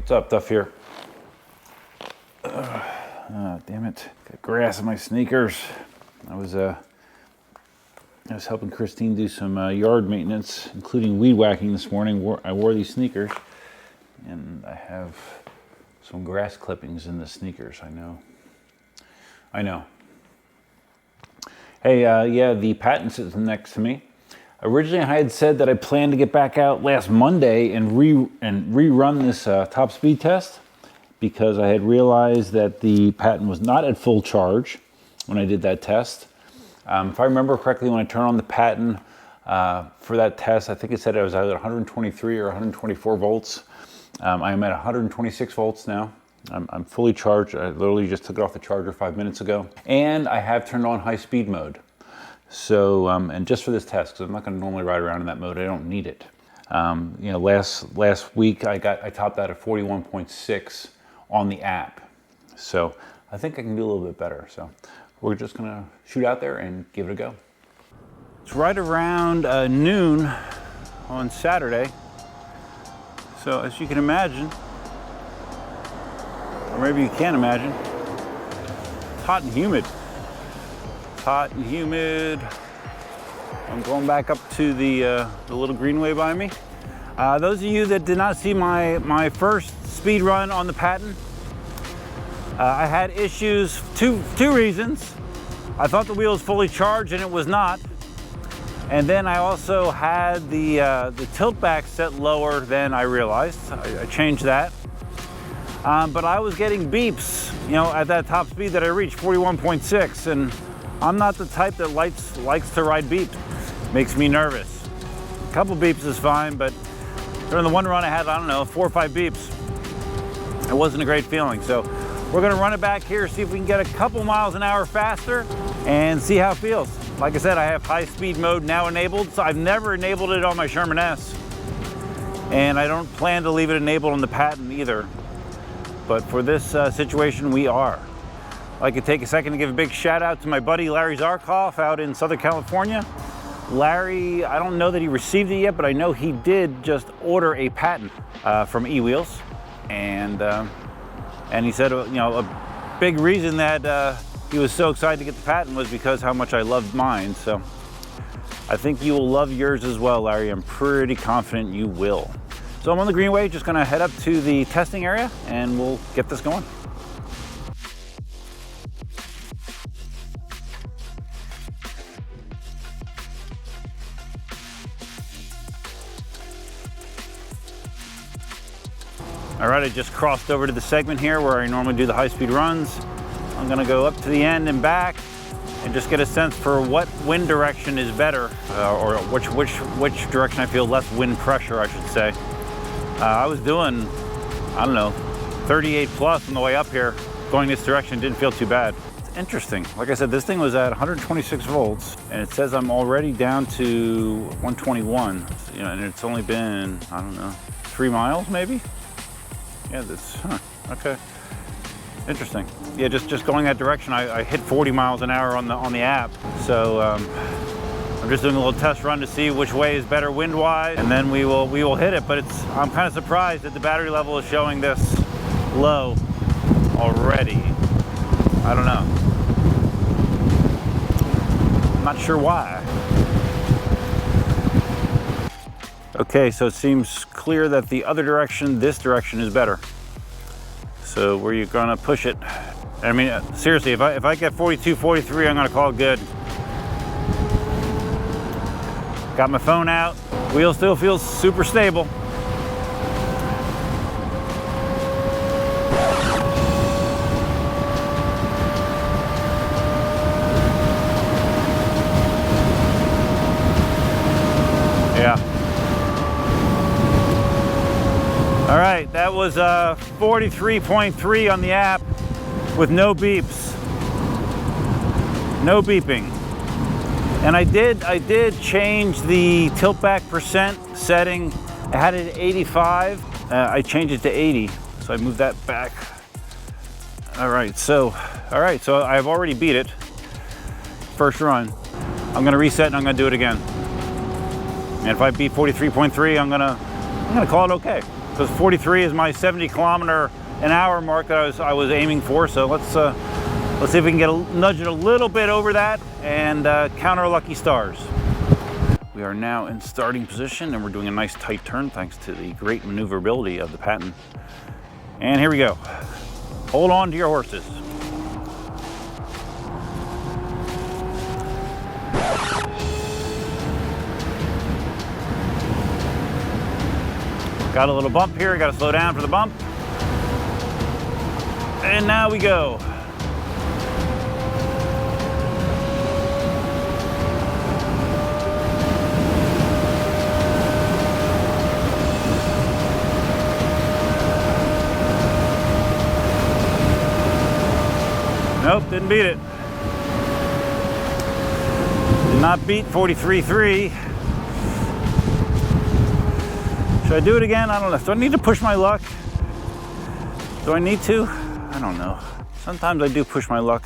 What's up, Duff here? Oh, damn it. Got grass in my sneakers. I was helping Christine do some yard maintenance, including weed whacking this morning. I wore these sneakers, and I have some grass clippings in the sneakers. I know. Hey, yeah, the Patton sits next to me. Originally, I had said that I planned to get back out last Monday and rerun this top speed test, because I had realized that the Patton was not at full charge when I did that test. If I remember correctly, when I turned on the Patton for that test, I think it said it was either 123 or 124 volts. I am at 126 volts now. I'm fully charged. I literally just took it off the charger 5 minutes ago. And I have turned on high speed mode. So, and just for this test, because I'm not going to normally ride around in that mode. I don't need it. You know, last week I topped out at 41.6 on the app. So I think I can do a little bit better. So we're just going to shoot out there and give it a go. It's right around noon on Saturday. So as you can imagine, or maybe you can't imagine, it's hot and humid. Hot and humid. I'm going back up to the little greenway by me. Those of you that did not see my first speed run on the Patton, I had issues, two reasons. I thought the wheel was fully charged and it was not. And then I also had the tilt back set lower than I realized. I changed that. But I was getting beeps, you know, at that top speed that I reached, 41.6, and I'm not the type that likes to ride beeps. Makes me nervous. A couple beeps is fine, but during the one run I had, I don't know, 4 or 5 beeps. It wasn't a great feeling. So we're gonna run it back here, see if we can get a couple miles an hour faster and see how it feels. Like I said, I have high speed mode now enabled, so I've never enabled it on my Sherman S. And I don't plan to leave it enabled on the Patton either. But for this situation, we are. I'd like to take a second to give a big shout out to my buddy Larry Zarkoff out in Southern California. Larry, I don't know that he received it yet, but I know he did just order a Patton from eWheels, and he said, you know, a big reason that he was so excited to get the Patton was because how much I loved mine. So I think you will love yours as well, Larry. I'm pretty confident you will. So I'm on the greenway, just gonna head up to the testing area and we'll get this going. All right, I just crossed over to the segment here where I normally do the high-speed runs. I'm gonna go up to the end and back and just get a sense for what wind direction is better, or which direction I feel less wind pressure, I should say. I was doing, I don't know, 38 plus on the way up here. Going this direction didn't feel too bad. It's interesting. Like I said, this thing was at 126 volts, and it says I'm already down to 121. You know, and it's only been, I don't know, 3 miles maybe? Yeah, that's, okay. Interesting. Yeah, just going that direction, I hit 40 miles an hour on the app. So I'm just doing a little test run to see which way is better wind-wise, and then we will hit it. But I'm kind of surprised that the battery level is showing this low already. I don't know. I'm not sure why. Okay, so it seems clear that the other direction, this direction, is better. So where you're gonna push it. I mean, seriously, if I get 42, 43, I'm gonna call it good. Got my phone out. Wheel still feels super stable. Yeah. All right, that was 43.3 on the app with no beeps. No beeping. And I did change the tilt back percent setting. I had it at 85. I changed it to 80. So I moved that back. All right, so I've already beat it. First run. I'm gonna reset and I'm gonna do it again. And if I beat 43.3, I'm gonna call it okay. because 43 is my 70-kilometer-an-hour mark that I was aiming for. So let's see if we can nudge it a little bit over that and count our lucky stars. We are now in starting position and we're doing a nice tight turn thanks to the great maneuverability of the Patton. And here we go. Hold on to your horses. Got a little bump here, got to slow down for the bump. And now we go. Nope, didn't beat it. Did not beat 43.3. Should I do it again? I don't know. Do I need to push my luck? Do I need to? I don't know. Sometimes I do push my luck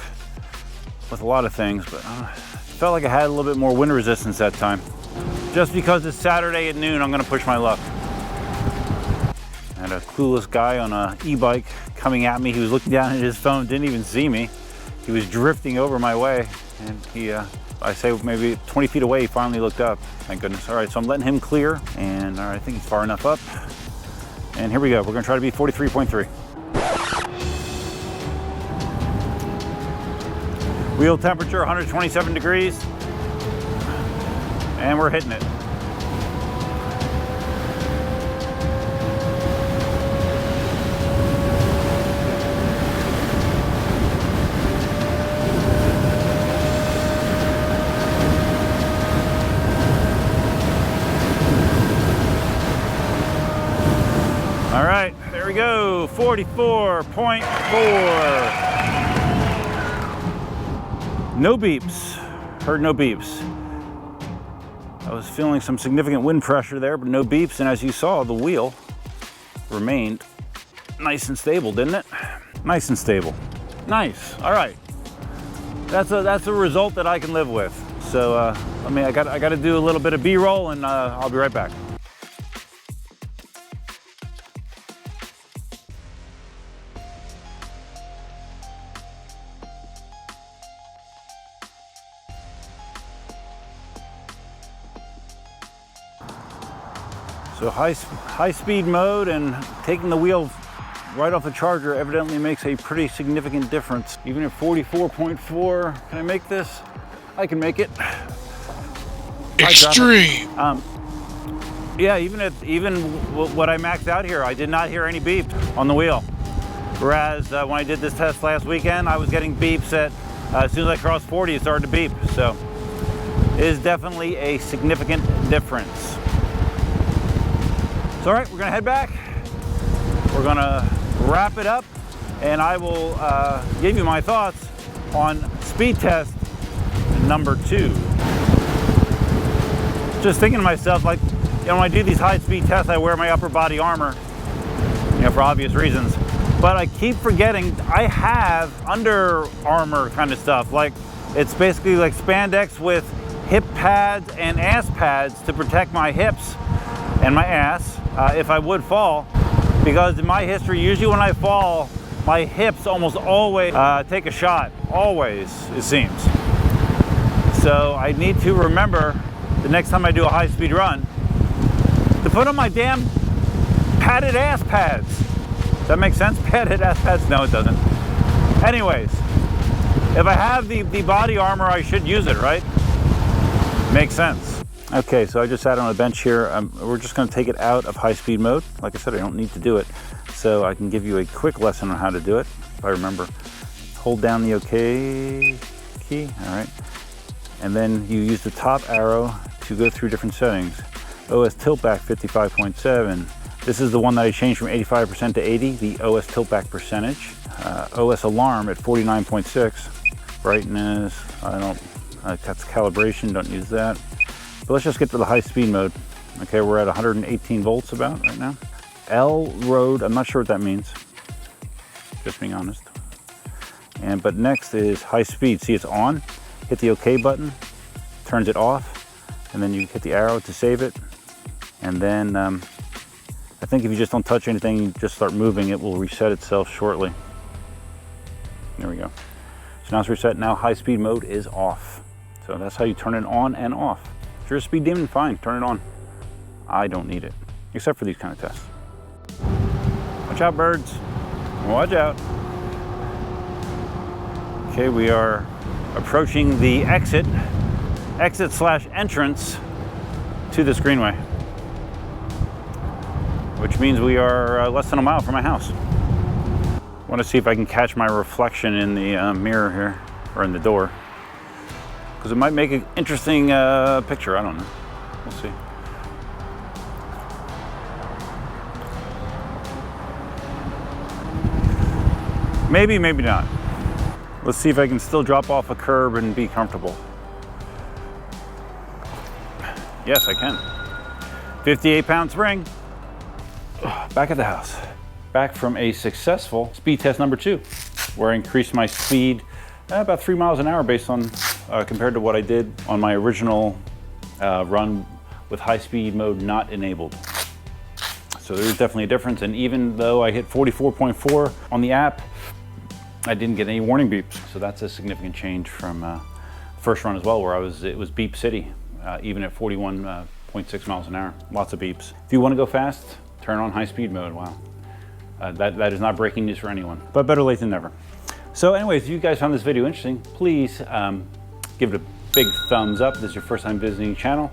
with a lot of things, but I felt like I had a little bit more wind resistance that time. Just because it's Saturday at noon, I'm gonna push my luck. I had a clueless guy on an e-bike coming at me. He was looking down at his phone, didn't even see me. He was drifting over my way, and he, I say maybe 20 feet away, he finally looked up. Thank goodness. All right, so I'm letting him clear, and I think he's far enough up. And here we go. We're gonna try to beat 43.3. Wheel temperature, 127 degrees. And we're hitting it. All right, there we go, 44.4. No beeps, heard no beeps. I was feeling some significant wind pressure there, but no beeps, and as you saw, the wheel remained nice and stable, didn't it? Nice and stable. Nice, all right. That's a result that I can live with. So, I got to do a little bit of B-roll, and I'll be right back. So high speed mode and taking the wheel right off the charger evidently makes a pretty significant difference. Even at 44.4, can I make this? I can make it. Extreme. Yeah, even what I maxed out here, I did not hear any beep on the wheel. Whereas when I did this test last weekend, I was getting beeps at as soon as I crossed 40, it started to beep. So it is definitely a significant difference. So, all right, we're gonna head back. We're gonna wrap it up, and I will give you my thoughts on speed test number 2. Just thinking to myself, like, you know, when I do these high speed tests, I wear my upper body armor, you know, for obvious reasons. But I keep forgetting I have under armor kind of stuff. Like, it's basically like spandex with hip pads and ass pads to protect my hips and my ass if I would fall, because in my history, usually when I fall, my hips almost always take a shot, always, it seems. So I need to remember the next time I do a high-speed run to put on my damn padded ass pads. Does that make sense? Padded ass pads? No, it doesn't. Anyways, if I have the body armor, I should use it, right? Makes sense. Okay, so I just sat on a bench here. We're just gonna take it out of high-speed mode. Like I said, I don't need to do it. So I can give you a quick lesson on how to do it, if I remember. Hold down the OK key, all right? And then you use the top arrow to go through different settings. OS tiltback 55.7. This is the one that I changed from 85% to 80, the OS tiltback percentage. OS alarm at 49.6. Brightness, that's calibration, don't use that. But let's just get to the high speed mode. Okay, we're at 118 volts about right now. L road, I'm not sure what that means, just being honest. But next is high speed. See, it's on. Hit the OK button, turns it off, and then you hit the arrow to save it. And then at think if you just don't touch anything, you just start moving, it will reset itself shortly. There we go. So now it's reset. Now high-speed mode is off. So that's how you turn it on and off. If you're a speed demon, fine, turn it on. I don't need it, except for these kind of tests. Watch out, birds. Watch out. Okay, we are approaching the exit/entrance to this greenway, which means we are less than a mile from my house. I want to see if I can catch my reflection in the mirror here, or in the door, because it might make an interesting picture. I don't know. We'll see. Maybe, maybe not. Let's see if I can still drop off a curb and be comfortable. Yes, I can. 58-pound spring. Back at the house. Back from a successful speed test number 2, where I increased my speed about 3 miles an hour based on, compared to what I did on my original run with high speed mode not enabled. So there's definitely a difference. And even though I hit 44.4 on the app, I didn't get any warning beeps. So that's a significant change from first run as well, where it was beep city, even at 41.6 miles an hour. Lots of beeps. If you want to go fast, turn on high speed mode. Wow. That is not breaking news for anyone, but better late than never. So anyways, if you guys found this video interesting, please give it a big thumbs up. If this is your first time visiting the channel,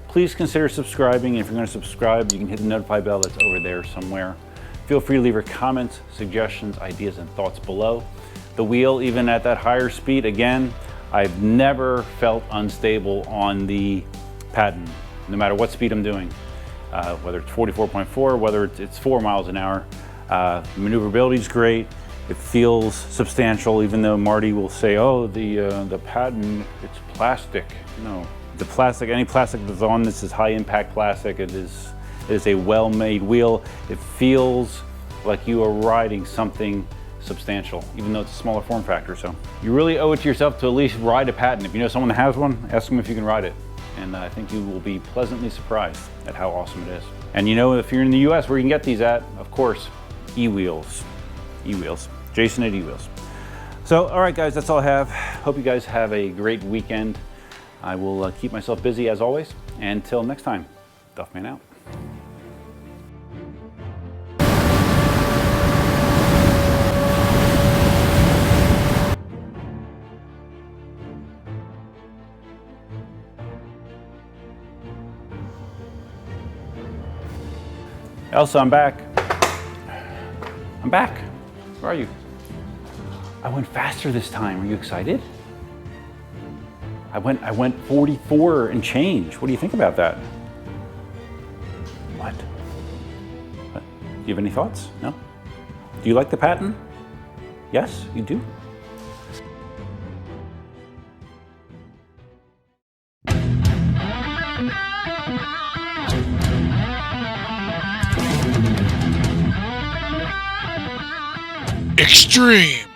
please consider subscribing. And if you're going to subscribe, you can hit the notify bell that's over there somewhere. Feel free to leave your comments, suggestions, ideas, and thoughts below. The wheel, even at that higher speed, again, I've never felt unstable on the Patton, no matter what speed I'm doing, whether it's 44.4, whether it's 4 miles an hour. Maneuverability is great. It feels substantial, even though Marty will say, "Oh, the Patton, it's plastic." No, the plastic, any plastic that's on this is high impact plastic. It is a well-made wheel. It feels like you are riding something substantial, even though it's a smaller form factor. So you really owe it to yourself to at least ride a Patton. If you know someone that has one, ask them if you can ride it. And I think you will be pleasantly surprised at how awesome it is. And you know, if you're in the US, where you can get these at, of course, eWheels. Jason at eWheels. So, all right, guys, that's all I have. Hope you guys have a great weekend. I will keep myself busy as always. Until next time, Duffman out. Elsa, I'm back. I'm back. Where are you? I went faster this time. Are you excited? I went 44 and change. What do you think about that? What? Do you have any thoughts? No? Do you like the Patton? Yes, you do? Extreme.